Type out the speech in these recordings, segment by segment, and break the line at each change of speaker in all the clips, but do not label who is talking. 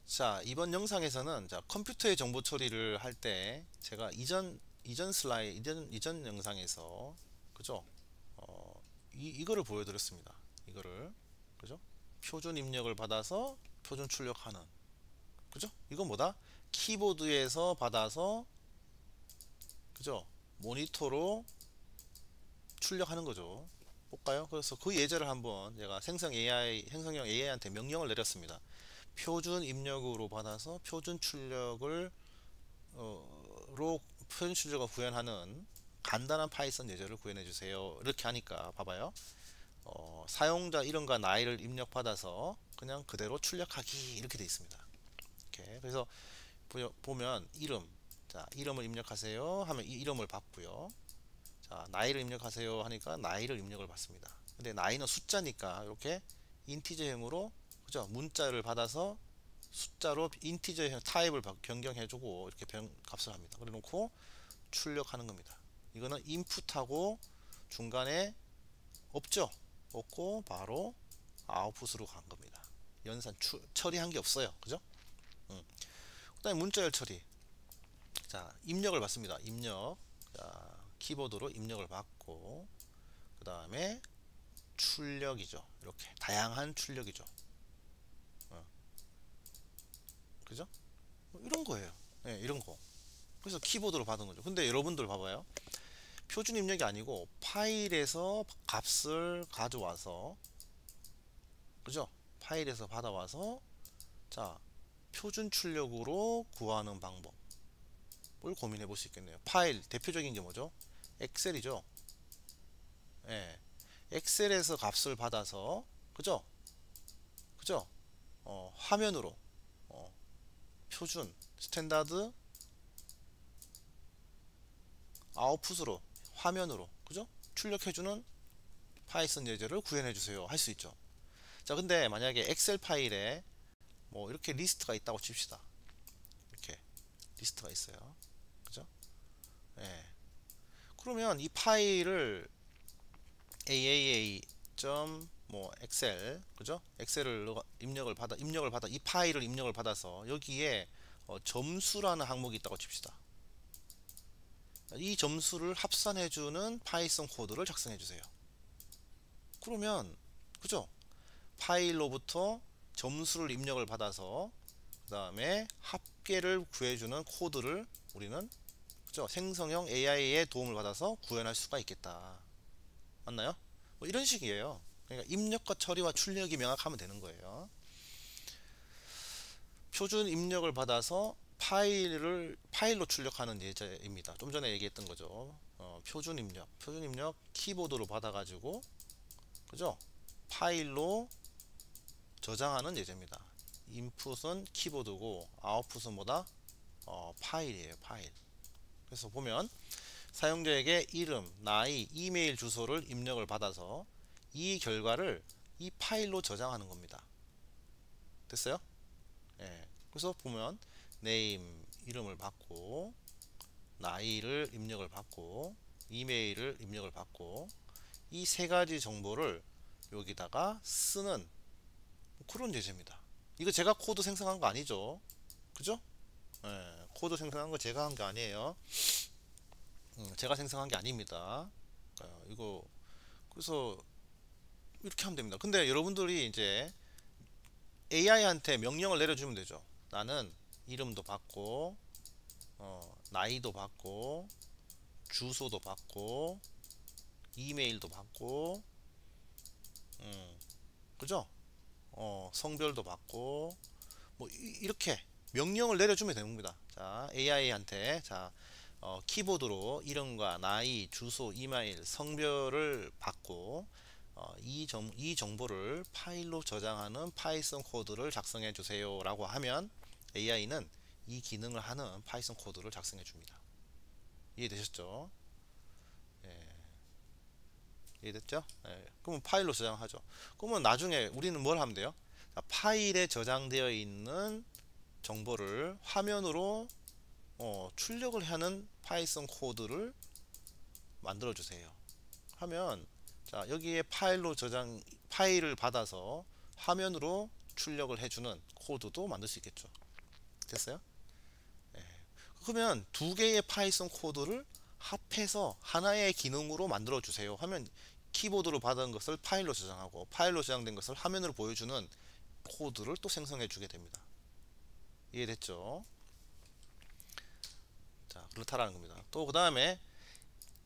자, 이번 영상에서는 컴퓨터의 정보 처리를 할 때 제가 이전 영상에서 그죠? 이거를 보여드렸습니다. 이거를 그죠? 표준 입력을 받아서 표준 출력하는 그죠? 이건 뭐다? 키보드에서 받아서 그죠? 모니터로 출력하는 거죠. 볼까요? 그래서 그 예제를 한번 제가 생성형 AI한테 명령을 내렸습니다. 표준 입력으로 받아서 표준 출력을 구현하는 간단한 파이썬 예제를 구현해 주세요. 이렇게 하니까 봐봐요. 사용자 이름과 나이를 입력받아서 그냥 그대로 출력하기 이렇게 되어 있습니다. 이렇게. 그래서 보면 이름을 입력하세요 하면 이 이름을 받고요. 자, 나이를 입력하세요 하니까 나이를 입력을 받습니다. 근데 나이는 숫자니까 이렇게 인티저형으로 그죠? 문자를 받아서 숫자로 인티저형 타입을 변경해주고 이렇게 값을 합니다. 그래 놓고 출력하는 겁니다. 이거는 인풋하고 중간에 없죠? 없고 바로 아웃풋으로 간 겁니다. 처리한 게 없어요. 그죠? 그 다음에 문자열 처리. 자, 입력을 받습니다. 입력. 자, 키보드로 입력을 받고 그 다음에 출력이죠. 이렇게 다양한 출력이죠. 그죠? 뭐 이런 거예요. 네, 이런 거. 그래서 키보드로 받은 거죠. 근데 여러분들 봐봐요. 표준 입력이 아니고 파일에서 값을 가져와서 그죠? 파일에서 받아와서 자, 표준 출력으로 구하는 방법을 고민해 볼 수 있겠네요. 파일 대표적인 게 뭐죠? 엑셀이죠. 예. 엑셀에서 값을 받아서 그죠? 그죠? 화면으로 표준 스탠다드 아웃풋으로 화면으로 그죠? 출력해주는 파이썬 예제를 구현해 주세요 할 수 있죠. 자, 근데 만약에 엑셀 파일에 뭐 이렇게 리스트가 있다고 칩시다. 이렇게 리스트가 있어요. 그죠? 예. 그러면 이 파일을 aaa. 뭐 엑셀 그죠? 엑셀을 입력을 받아 이 파일을 입력을 받아서 여기에 점수라는 항목이 있다고 칩시다. 이 점수를 합산해주는 파이썬 코드를 작성해주세요. 그러면 그죠? 파일로부터 점수를 입력을 받아서 그 다음에 합계를 구해주는 코드를 우리는 그죠? 생성형 AI의 도움을 받아서 구현할 수가 있겠다. 맞나요? 뭐 이런 식이에요. 그러니까 입력과 처리와 출력이 명확하면 되는 거예요. 표준 입력을 받아서 파일로 출력하는 예제입니다. 좀 전에 얘기했던 거죠. 표준 입력 키보드로 받아가지고 그죠? 파일로 저장하는 예제입니다. 인풋은 키보드고 아웃풋은 뭐다? 파일이에요. 파일. 그래서 보면 사용자에게 이름, 나이, 이메일 주소를 입력을 받아서 이 결과를 이 파일로 저장하는 겁니다. 됐어요? 예. 그래서 보면 name 이름을 받고 나이를 입력을 받고 이메일을 입력을 받고 이 세 가지 정보를 여기다가 쓰는 그런 예제입니다. 이거 제가 코드 생성한 거 아니죠? 그죠? 예, 코드 생성한 거 제가 한 게 아니에요. 제가 생성한 게 아닙니다. 이거 그래서 이렇게 하면 됩니다. 근데 여러분들이 이제 AI한테 명령을 내려주면 되죠. 나는 이름도 받고 나이도 받고 주소도 받고 이메일도 받고 그죠? 성별도 받고 뭐 이렇게 명령을 내려주면 됩니다. 자, AI한테 키보드로 이름과 나이, 주소, 이메일, 성별을 받고 이 정보를 파일로 저장하는 파이썬 코드를 작성해 주세요 라고 하면 AI는 이 기능을 하는 파이썬 코드를 작성해 줍니다. 이해되셨죠? 예, 이해됐죠? 예, 그러면 파일로 저장하죠. 그러면 나중에 우리는 뭘 하면 돼요? 자, 파일에 저장되어 있는 정보를 화면으로 출력을 하는 파이썬 코드를 만들어 주세요 하면 자, 여기에 파일을 받아서 화면으로 출력을 해주는 코드도 만들 수 있겠죠. 됐어요? 예. 그러면 두 개의 파이썬 코드를 합해서 하나의 기능으로 만들어 주세요 하면 키보드로 받은 것을 파일로 저장하고 파일로 저장된 것을 화면으로 보여주는 코드를 또 생성해 주게 됩니다. 이해됐죠? 자, 그렇다라는 겁니다. 또 그 다음에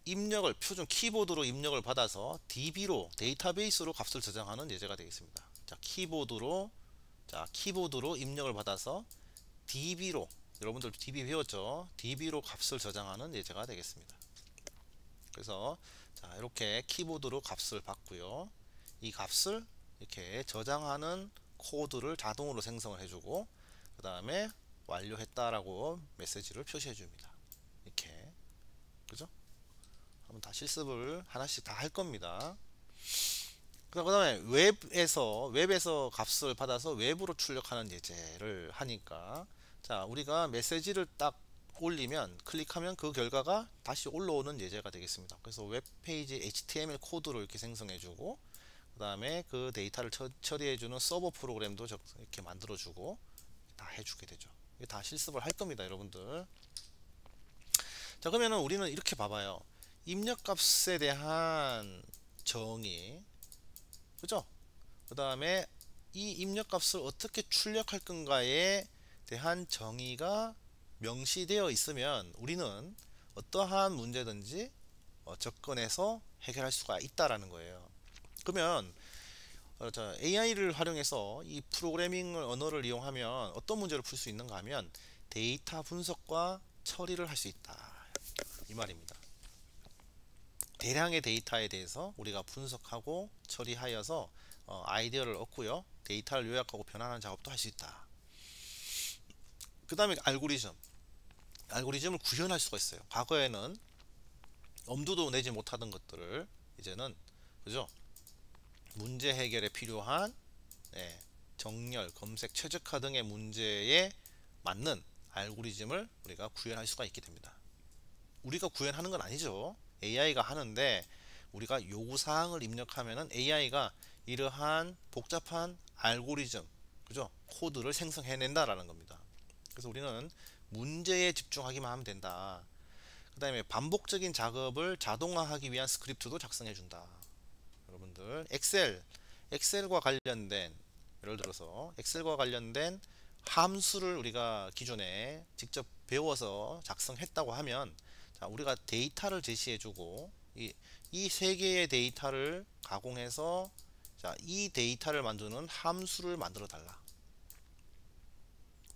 입력을 표준 키보드로 입력을 받아서 DB로 데이터베이스로 값을 저장하는 예제가 되겠습니다. 자, 키보드로 입력을 받아서 DB로, 여러분들 DB 배웠죠? DB로 값을 저장하는 예제가 되겠습니다. 그래서 자, 이렇게 키보드로 값을 받고요. 이 값을 이렇게 저장하는 코드를 자동으로 생성을 해주고 그 다음에 완료했다라고 메시지를 표시해 줍니다. 이렇게, 그죠? 한번 다 실습을 하나씩 다 할 겁니다. 그 다음에 웹에서 값을 받아서 웹으로 출력하는 예제를 하니까, 자, 우리가 메시지를 딱 올리면, 클릭하면 그 결과가 다시 올라오는 예제가 되겠습니다. 그래서 웹페이지 HTML 코드로 이렇게 생성해 주고 그 다음에 그 데이터를 처리해 주는 서버 프로그램도 이렇게 만들어 주고 다 해주게 되죠. 이게 다 실습을 할 겁니다, 여러분들. 자, 그러면은 우리는 이렇게 봐봐요. 입력값에 대한 정의, 그죠? 그 다음에 이 입력값을 어떻게 출력할 건가에 대한 정의가 명시되어 있으면 우리는 어떠한 문제든지 접근해서 해결할 수가 있다라는 거예요. 그러면 AI를 활용해서 이 프로그래밍 언어를 이용하면 어떤 문제를 풀 수 있는가 하면 데이터 분석과 처리를 할 수 있다, 이 말입니다. 대량의 데이터에 대해서 우리가 분석하고 처리하여서 아이디어를 얻고요, 데이터를 요약하고 변환하는 작업도 할 수 있다. 그 다음에 알고리즘을 구현할 수가 있어요. 과거에는 엄두도 내지 못하던 것들을 이제는, 그죠? 문제 해결에 필요한 정렬, 검색, 최적화 등의 문제에 맞는 알고리즘을 우리가 구현할 수가 있게 됩니다. 우리가 구현하는 건 아니죠. AI가 하는데 우리가 요구사항을 입력하면은 AI가 이러한 복잡한 알고리즘, 그죠? 코드를 생성해낸다라는 겁니다. 그래서 우리는 문제에 집중하기만 하면 된다. 그 다음에 반복적인 작업을 자동화하기 위한 스크립트도 작성해 준다. 여러분들 엑셀과 관련된, 예를 들어서 엑셀과 관련된 함수를 우리가 기존에 직접 배워서 작성했다고 하면, 자, 우리가 데이터를 제시해 주고 이 세 개의 데이터를 가공해서, 자, 이 데이터를 만드는 함수를 만들어 달라.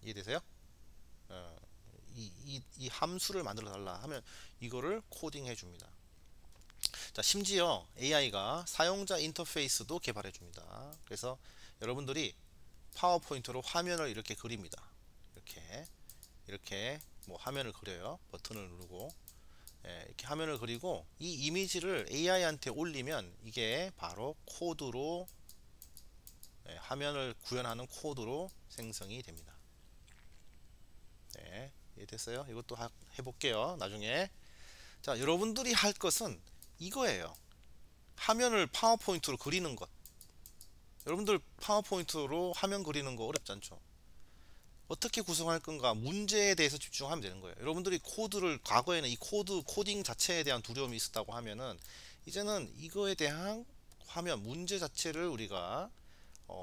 이해되세요? 이 함수를 만들어 달라 하면 이거를 코딩해 줍니다. 자, 심지어 AI가 사용자 인터페이스도 개발해 줍니다. 그래서 여러분들이 파워포인트로 화면을 이렇게 그립니다. 이렇게 뭐 화면을 그려요. 버튼을 누르고 이렇게 화면을 그리고 이 이미지를 AI한테 올리면 이게 바로 코드로, 화면을 구현하는 코드로 생성이 됩니다. 네, 이해됐어요? 이것도 해볼게요, 나중에. 자, 여러분들이 할 것은 이거예요. 화면을 파워포인트로 그리는 것. 여러분들 파워포인트로 화면 그리는 거 어렵지 않죠? 어떻게 구성할 건가, 문제에 대해서 집중하면 되는 거예요. 여러분들이 코드를, 과거에는 이 코딩 자체에 대한 두려움이 있었다고 하면은 이제는 이거에 대한 화면, 문제 자체를 우리가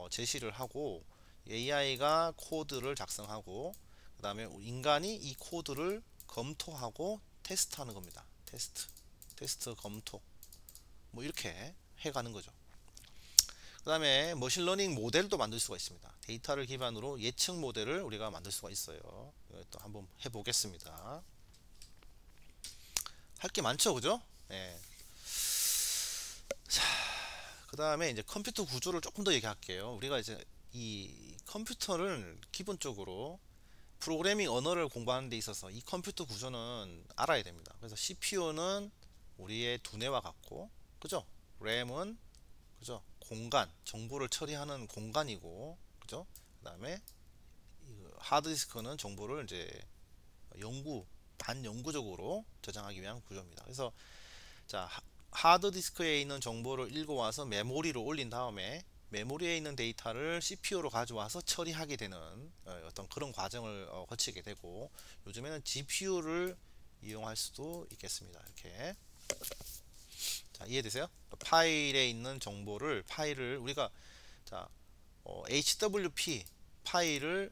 제시를 하고 AI가 코드를 작성하고 그 다음에 인간이 이 코드를 검토하고 테스트하는 겁니다. 테스트 검토, 뭐 이렇게 해가는 거죠. 그 다음에 머신러닝 모델도 만들 수가 있습니다. 데이터를 기반으로 예측 모델을 우리가 만들 수가 있어요. 이것도 한번 해보겠습니다. 할 게 많죠, 그죠? 네. 자, 그 다음에 이제 컴퓨터 구조를 조금 더 얘기할게요. 우리가 이제 이 컴퓨터를 기본적으로 프로그래밍 언어를 공부하는 데 있어서 이 컴퓨터 구조는 알아야 됩니다. 그래서 CPU는 우리의 두뇌와 같고, 그죠? 램은, 그죠? 공간, 정보를 처리하는 공간이고, 그죠? 그 다음에 하드디스크는 정보를 이제 반영구적으로 저장하기 위한 구조입니다. 그래서 자, 하드디스크에 있는 정보를 읽어와서 메모리로 올린 다음에 메모리에 있는 데이터를 CPU로 가져와서 처리하게 되는 어떤 그런 과정을 거치게 되고, 요즘에는 GPU를 이용할 수도 있겠습니다. 이렇게. 자, 이해되세요? 파일에 있는 정보를, 파일을 우리가, 자, HWP 파일을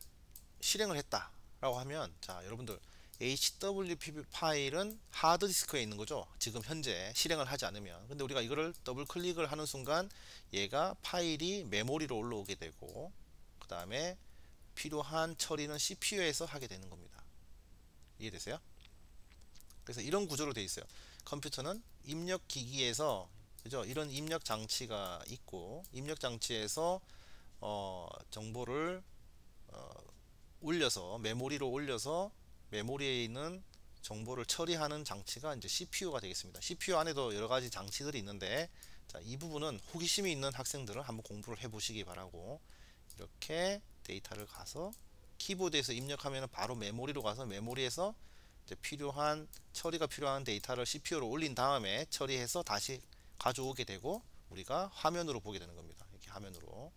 실행을 했다 라고 하면, 자, 여러분들 HWP 파일은 하드디스크에 있는 거죠. 지금 현재 실행을 하지 않으면. 근데 우리가 이거를 더블 클릭을 하는 순간 얘가 파일이 메모리로 올라오게 되고, 그 다음에 필요한 처리는 CPU에서 하게 되는 겁니다. 이해되세요? 그래서 이런 구조로 되어 있어요. 컴퓨터는 입력 기기에서, 그죠? 이런 입력 장치가 있고, 입력 장치에서 정보를 올려서, 메모리로 올려서 메모리에 있는 정보를 처리하는 장치가 이제 CPU가 되겠습니다. CPU 안에도 여러 가지 장치들이 있는데, 자, 이 부분은 호기심이 있는 학생들은 한번 공부를 해 보시기 바라고, 이렇게 데이터를 가서 키보드에서 입력하면 바로 메모리로 가서, 메모리에서 이제 처리가 필요한 데이터를 CPU로 올린 다음에 처리해서 다시 가져오게 되고, 우리가 화면으로 보게 되는 겁니다. 이렇게 화면으로.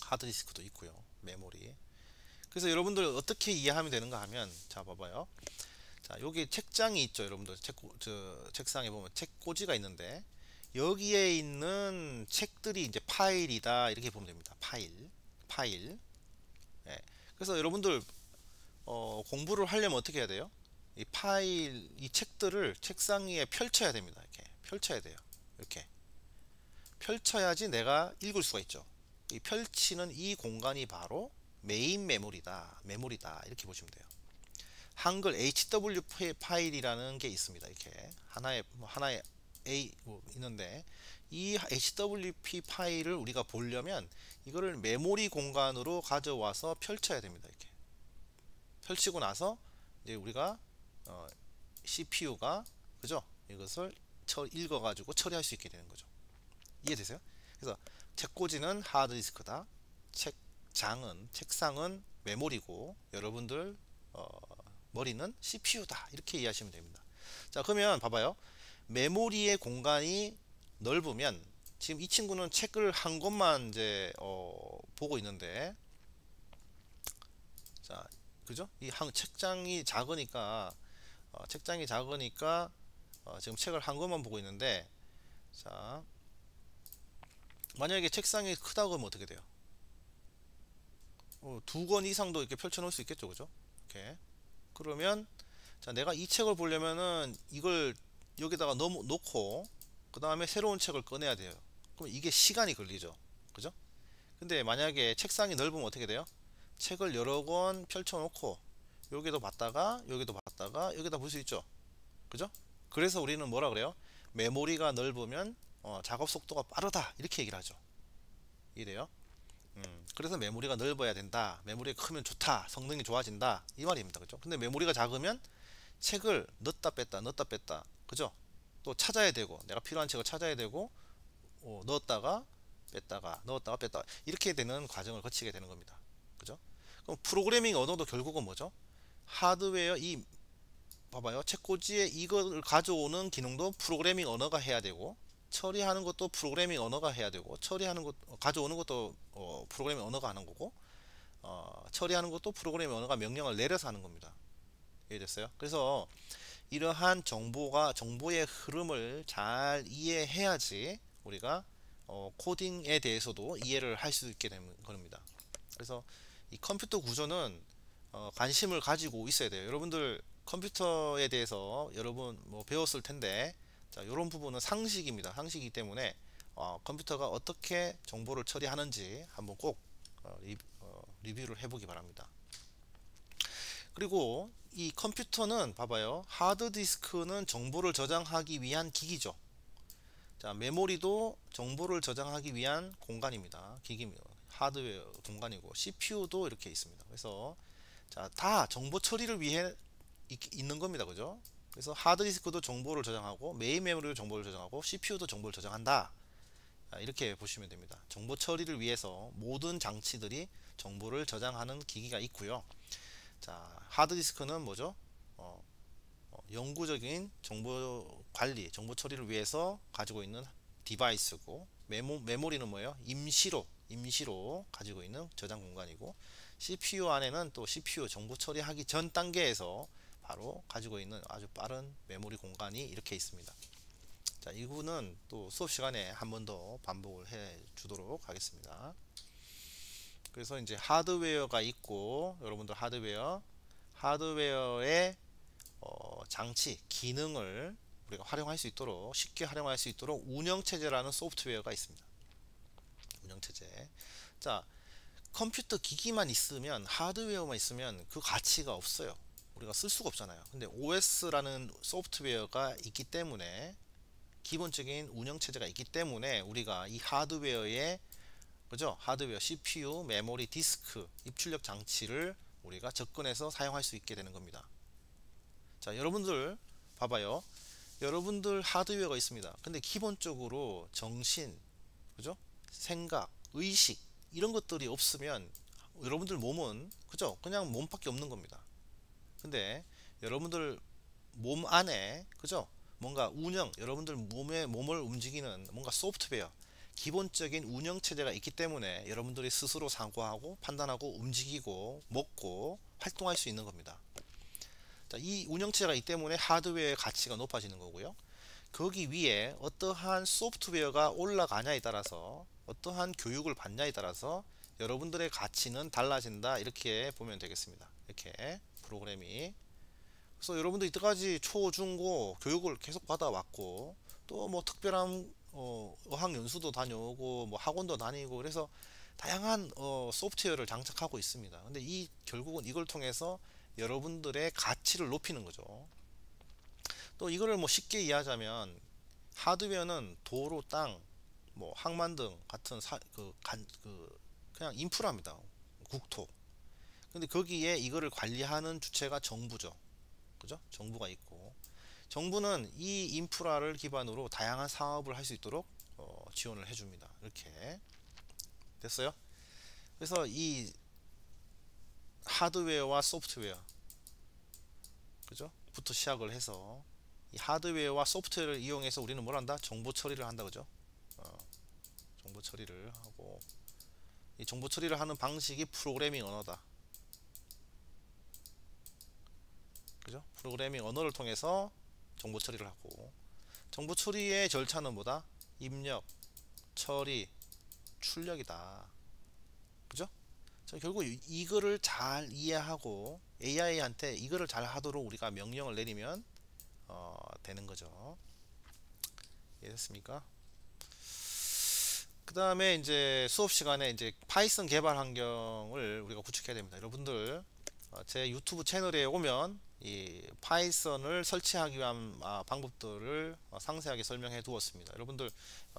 하드디스크도 있고요, 메모리. 그래서 여러분들 어떻게 이해하면 되는가 하면, 자, 봐봐요. 자, 여기 책장이 있죠. 여러분들 책상에 보면 책꽂이가 있는데, 여기에 있는 책들이 이제 파일이다, 이렇게 보면 됩니다. 파일. 예. 그래서 여러분들 공부를 하려면 어떻게 해야 돼요? 이 책들을 책상 위에 펼쳐야 됩니다. 이렇게 펼쳐야 돼요. 이렇게 펼쳐야지 내가 읽을 수가 있죠. 이 펼치는 이 공간이 바로 메인 메모리다 이렇게 보시면 돼요. 한글 HW 파일이라는 게 있습니다. 이렇게 하나의 A 있는데, 이 HWP 파일을 우리가 보려면 이거를 메모리 공간으로 가져와서 펼쳐야 됩니다. 이렇게 펼치고 나서 이제 우리가 CPU가, 그죠? 이것을 읽어가지고 처리할 수 있게 되는 거죠. 이해되세요? 그래서 책꽂이는 하드디스크다, 책상은 메모리고, 여러분들 머리는 CPU다, 이렇게 이해하시면 됩니다. 자, 그러면 봐봐요. 메모리의 공간이 넓으면, 지금 이 친구는 책을 한 권만 이제 보고 있는데, 자, 그죠? 책장이 작으니까 지금 책을 한 권만 보고 있는데, 자, 만약에 책상이 크다고 하면 어떻게 돼요? 두 권 이상도 이렇게 펼쳐 놓을 수 있겠죠, 그죠? 이렇게. 그러면, 자, 내가 이 책을 보려면은 이걸 여기다가 놓고 그 다음에 새로운 책을 꺼내야 돼요. 그럼 이게 시간이 걸리죠, 그죠? 근데 만약에 책상이 넓으면 어떻게 돼요? 책을 여러 권 펼쳐 놓고 여기도 봤다가 여기다 볼 수 있죠, 그죠? 그래서 우리는 뭐라 그래요? 메모리가 넓으면 작업 속도가 빠르다, 이렇게 얘기를 하죠. 이래요. 그래서 메모리가 넓어야 된다, 메모리가 크면 좋다, 성능이 좋아진다, 이 말입니다. 그죠? 근데 메모리가 작으면 책을 넣었다 뺐다, 그죠? 또 찾아야 되고, 내가 필요한 책을 찾아야 되고, 넣었다가 뺐다가 이렇게 되는 과정을 거치게 되는 겁니다. 그죠? 그럼 프로그래밍 언어도 결국은 뭐죠? 하드웨어, 봐봐요. 책꽂이에 이걸 가져오는 기능도 프로그래밍 언어가 해야 되고, 처리하는 것도 프로그래밍 언어가 해야 되고, 가져오는 것도 프로그래밍 언어가 하는 거고, 처리하는 것도 프로그래밍 언어가 명령을 내려서 하는 겁니다. 이해됐어요? 그래서 이러한 정보의 흐름을 잘 이해해야지 우리가 코딩에 대해서도 이해를 할 수 있게 되는 겁니다. 그래서 이 컴퓨터 구조는 관심을 가지고 있어야 돼요. 여러분들 컴퓨터에 대해서 여러분 뭐 배웠을 텐데, 자, 이런 부분은 상식입니다. 상식이기 때문에 컴퓨터가 어떻게 정보를 처리하는지 한번 꼭 리뷰를 해보기 바랍니다. 그리고 이 컴퓨터는 봐봐요. 하드디스크는 정보를 저장하기 위한 기기죠. 자, 메모리도 정보를 저장하기 위한 공간입니다. 하드웨어 공간이고, CPU도 이렇게 있습니다. 그래서 자, 다 정보 처리를 위해 있는 겁니다. 그죠? 그래서 하드디스크도 정보를 저장하고, 메인 메모리도 정보를 저장하고, CPU도 정보를 저장한다, 이렇게 보시면 됩니다. 정보 처리를 위해서 모든 장치들이 정보를 저장하는 기기가 있고요. 자, 하드디스크는 뭐죠? 영구적인 정보 관리, 정보 처리를 위해서 가지고 있는 디바이스고, 메모리는 뭐예요? 임시로 가지고 있는 저장 공간이고, CPU 안에는 또 CPU 정보 처리하기 전 단계에서 바로 가지고 있는 아주 빠른 메모리 공간이 이렇게 있습니다. 자, 이 부분은 또 수업 시간에 한 번 더 반복을 해 주도록 하겠습니다. 그래서 이제 하드웨어가 있고, 여러분들 하드웨어의 장치, 기능을 우리가 활용할 수 있도록, 쉽게 활용할 수 있도록 운영체제라는 소프트웨어가 있습니다. 운영체제. 자, 컴퓨터 기기만 있으면, 하드웨어만 있으면 그 가치가 없어요. 우리가 쓸 수가 없잖아요. 근데 OS라는 소프트웨어가 있기 때문에, 기본적인 운영체제가 있기 때문에 우리가 이 하드웨어에, 그죠? 하드웨어, CPU, 메모리, 디스크, 입출력 장치를 우리가 접근해서 사용할 수 있게 되는 겁니다. 자, 여러분들 봐봐요. 여러분들 하드웨어가 있습니다. 근데 기본적으로 정신, 그죠? 생각, 의식 이런 것들이 없으면 여러분들 몸은, 그죠? 그냥 몸밖에 없는 겁니다. 근데 여러분들 몸 안에, 그죠? 뭔가 여러분들 몸을 움직이는 뭔가 소프트웨어, 기본적인 운영체제가 있기 때문에 여러분들이 스스로 사고하고 판단하고 움직이고 먹고 활동할 수 있는 겁니다. 자, 이 운영체제가 있기 때문에 하드웨어의 가치가 높아지는 거고요. 거기 위에 어떠한 소프트웨어가 올라가냐에 따라서, 어떠한 교육을 받냐에 따라서 여러분들의 가치는 달라진다, 이렇게 보면 되겠습니다. 이렇게 프로그램이. 그래서 여러분들 이때까지 초, 중, 고 교육을 계속 받아왔고, 또 뭐 특별한 어학연수도 다녀오고 뭐 학원도 다니고, 그래서 다양한 소프트웨어를 장착하고 있습니다. 근데 결국은 이걸 통해서 여러분들의 가치를 높이는 거죠. 또 이거를 뭐 쉽게 이해하자면, 하드웨어는 도로, 땅, 뭐 항만 등 같은 그냥 인프라입니다. 국토. 근데 거기에 이거를 관리하는 주체가 정부죠. 그죠? 정부가 있고, 정부는 이 인프라를 기반으로 다양한 사업을 할 수 있도록 지원을 해줍니다. 이렇게 됐어요? 그래서 이 하드웨어와 소프트웨어, 그죠? 부터 시작을 해서 이 하드웨어와 소프트웨어를 이용해서 우리는 뭘 한다? 정보 처리를 한다, 그죠? 정보 처리를 하고, 이 정보 처리를 하는 방식이 프로그래밍 언어다, 그죠? 프로그래밍 언어를 통해서 정보 처리를 하고, 정보 처리의 절차는 뭐다? 입력, 처리, 출력이다, 그죠? 결국 이거를 잘 이해하고 AI한테 이거를 잘 하도록 우리가 명령을 내리면 되는 거죠. 이해됐습니까? 그 다음에 이제 수업 시간에 이제 파이썬 개발 환경을 우리가 구축해야 됩니다. 여러분들 제 유튜브 채널에 오면 이 파이썬을 설치하기 위한 방법들을 상세하게 설명해 두었습니다. 여러분들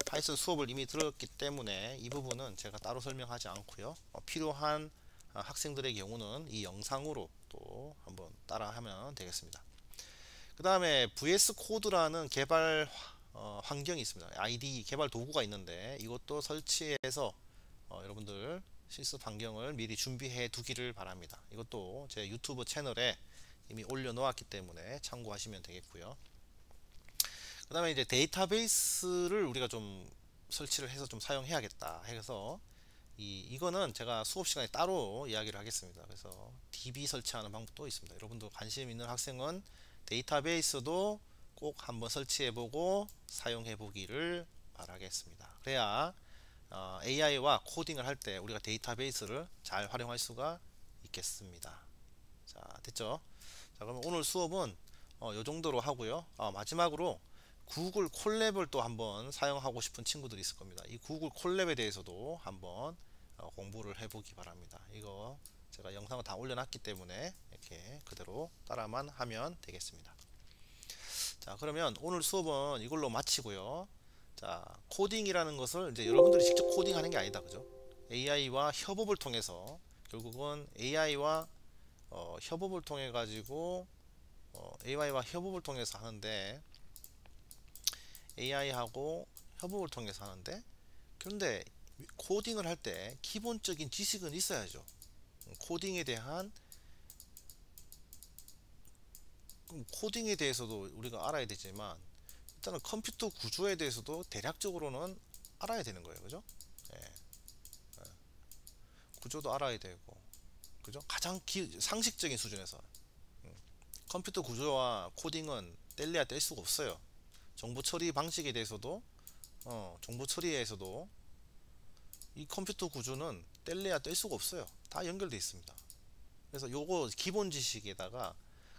파이썬 수업을 이미 들었기 때문에 이 부분은 제가 따로 설명하지 않고요. 필요한 학생들의 경우는 이 영상으로 또 한번 따라하면 되겠습니다. 그 다음에 VS 코드라는 개발 환경이 있습니다. IDE 개발 도구가 있는데, 이것도 설치해서 여러분들 실습 환경을 미리 준비해 두기를 바랍니다. 이것도 제 유튜브 채널에 이미 올려 놓았기 때문에 참고하시면 되겠고요. 그 다음에 이제 데이터베이스를 우리가 좀 설치를 해서 좀 사용해야겠다 해서, 이거는 제가 수업 시간에 따로 이야기를 하겠습니다. 그래서 DB 설치하는 방법도 있습니다. 여러분도 관심 있는 학생은 데이터베이스도 꼭 한번 설치해 보고 사용해 보기를 바라겠습니다. 그래야 AI와 코딩을 할 때 우리가 데이터베이스를 잘 활용할 수가 있겠습니다. 자, 됐죠? 자, 그러면 오늘 수업은 요 정도로 하고요. 마지막으로 구글 콜랩을 또 한번 사용하고 싶은 친구들이 있을 겁니다. 이 구글 콜랩에 대해서도 한번 공부를 해보기 바랍니다. 이거 제가 영상을 다 올려놨기 때문에 이렇게 그대로 따라만 하면 되겠습니다. 자, 그러면 오늘 수업은 이걸로 마치고요. 자, 코딩이라는 것을 이제 여러분들이 직접 코딩하는 게 아니다, 그죠? AI와 협업을 통해서, 결국은 AI와 협업을 통해 가지고 AI와 협업을 통해서 하는데, AI하고 협업을 통해서 하는데, 그런데 코딩을 할 때 기본적인 지식은 있어야죠. 코딩에 대해서도 우리가 알아야 되지만, 일단은 컴퓨터 구조에 대해서도 대략적으로는 알아야 되는 거예요. 그죠? 예, 구조도 알아야 되고, 그죠? 가장 상식적인 수준에서 컴퓨터 구조와 코딩은 뗄래야 뗄 수가 없어요. 정보 처리 방식에 대해서도 정보 처리에서도 이 컴퓨터 구조는 뗄래야 뗄 수가 없어요. 다 연결되어 있습니다. 그래서 요거 기본 지식에다가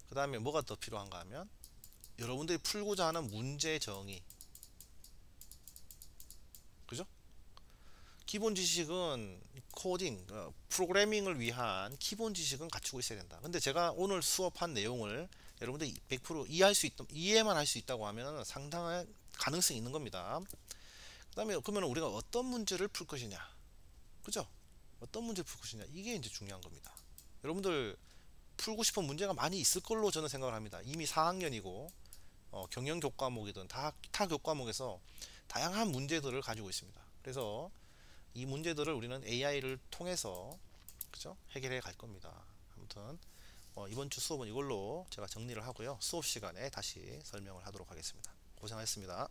그 다음에 뭐가 더 필요한가 하면 여러분들이 풀고자 하는 문제 정의, 그죠? 기본 지식은 코딩, 프로그래밍을 위한 기본 지식은 갖추고 있어야 된다. 근데 제가 오늘 수업한 내용을 여러분들이 100% 이해만 할 수 있다고 하면 상당한 가능성이 있는 겁니다. 그 다음에 그러면 우리가 어떤 문제를 풀 것이냐, 그죠? 어떤 문제를 풀 것이냐, 이게 이제 중요한 겁니다. 여러분들 풀고 싶은 문제가 많이 있을 걸로 저는 생각을 합니다. 이미 4학년이고 경영 교과목이든 타 교과목에서 다양한 문제들을 가지고 있습니다. 그래서 이 문제들을 우리는 AI를 통해서, 그죠? 해결해 갈 겁니다. 아무튼 이번 주 수업은 이걸로 제가 정리를 하고요. 수업 시간에 다시 설명을 하도록 하겠습니다. 고생하셨습니다.